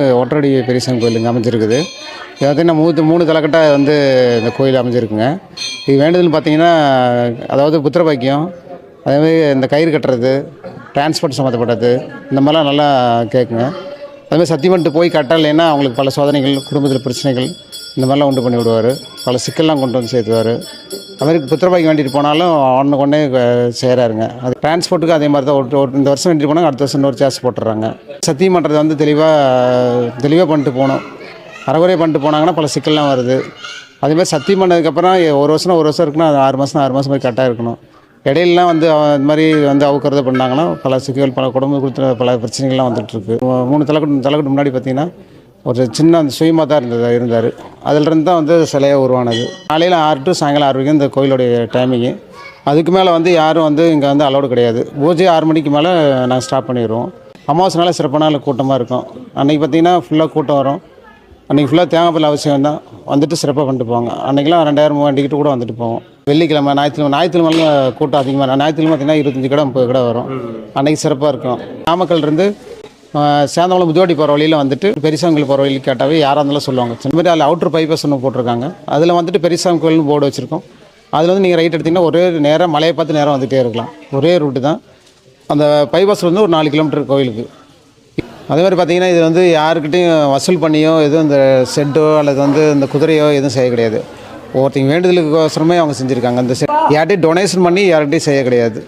ஒற்றடி பெரியசாமி கோயில் இங்கே அமைஞ்சிருக்குது. இது பார்த்தீங்கன்னா 3 தலைக்கட்டாக வந்து இந்த கோயில் அமைஞ்சிருக்குங்க. இது வேண்டுதல்னு பார்த்தீங்கன்னா, அதாவது புத்திர பாக்கியம், அதேமாதிரி இந்த கயிறு கட்டுறது, டிரான்ஸ்போர்ட் சம்மந்தப்பட்டது, இந்த மாதிரிலாம் நல்லா கேட்குங்க. அதுமாதிரி சத்தியம் பண்ணிட்டு போய் கட்டலைன்னா அவங்களுக்கு பல சோதனைகள், குடும்பத்தில் பிரச்சனைகள் இந்த மாதிரிலாம் உண்டு பண்ணி விடுவார். பல சிக்கல்லாம் கொண்டு வந்து சேர்த்துவார். அதுமாதிரி புத்திர பாக்கியம் வேண்டிட்டு போனாலும் ஒன்றுக்கொன்னே செய்கிறாருங்க. அது டிரான்ஸ்போர்ட்டுக்கு அதே மாதிரி தான் இந்த வருஷம் வேண்டிட்டு போனாங்க, அடுத்த வருஷம் இன்னொரு சார்ஜ் போட்டுடுறாங்க. சத்தியம் பண்ணுறது வந்து தெளிவாக பண்ணிட்டு போகணும். அறகுறையாக பண்ணிட்டு போனாங்கன்னா பல சிக்கல்லாம் வருது. அதேமாதிரி சத்தியம் பண்ணதுக்கப்புறம் ஒரு வருஷம் இருக்குன்னா அது 6 மாதம் மாதிரி கரெக்டாக இருக்கணும். இடையிலலாம் வந்து இந்த மாதிரி வந்து அவுக்கிறத பண்ணாங்கன்னா பல சிக்கல், பல குடும்ப கொடுத்த பல பிரச்சனைகள்லாம் வந்துட்டுருக்கு. 3 தலைக்கட்டு முன்னாடி பார்த்திங்கன்னா ஒரு சின்ன அந்த சுயமாக தான் இருந்தார். அதிலிருந்து தான் வந்து சிலையாக உருவானது. காலையில் 6 to சாயங்காலம் 6 வரைக்கும் இந்த கோயிலுடைய டைமிங்கு. அதுக்கு மேலே வந்து யாரும் வந்து இங்கே வந்து அலோடு கிடையாது. பூஜை 6 மணிக்கு மேலே நாங்கள் ஸ்டாப் பண்ணிடுவோம். அமாவாசை நாள் சிறப்பான நாள் கூட்டமாக இருக்கும். அன்றைக்கி பார்த்திங்கன்னா ஃபுல்லாக கூட்டம் வரும். அன்றைக்கி ஃபுல்லாக தேங்காய் பால் அவசியம் தான், வந்துட்டு சிறப்பாக பண்ணிட்டு போவாங்க. அன்றைக்கெலாம் 2000 டிக்கெட்டு கூட வந்துட்டு போவோம். வெள்ளிக்கிழமை, ஞாயிற்றுக்கிழமை கூட்டம் அதிகமாக. ஞாயிற்றுக்கிழமை பார்த்திங்கன்னா 25 கடை 30 கடை வரும். அன்றைக்கி சிறப்பாக இருக்கும். நாமக்கல்லேருந்து சேந்தமலை முதுவாடி போகிற வழியில் வந்துட்டு பெரியசாமி கோயில் போகிற வழியில் கேட்டாவே யாராக இருந்தாலும் சொல்லுவாங்க. இந்த மாதிரி அதில் அவுட்ரு பைபாஸ் ஒன்று போட்டிருக்காங்க. அதில் வந்துட்டு பெரியசாமி கோயில்னு போர்டு வச்சுருக்கோம். அதில் வந்து நீங்கள் ரைட் எடுத்திங்கன்னா ஒரே நேராக மலையை பார்த்து நேராக வந்துகிட்டே இருக்கலாம். ஒரே ரூட்டு தான். அந்த பைபாஸில் வந்து ஒரு 4 கிலோமீட்டர் கோயிலுக்கு. அதே மாதிரி பார்த்திங்கன்னா இது வந்து யாருக்கிட்டையும் வசூல் பண்ணியோ எதுவும் இந்த செட்டோ அல்லது வந்து இந்த குதிரையோ எதுவும் செய்ய கிடையாது. ஒருத்தங்க வேண்டுதலுக்கோசரமே அவங்க செஞ்சுருக்காங்க. அந்த யார்கிட்டையும் டொனேஷன் பண்ணி யார்கிட்டையும் செய்ய கிடையாது.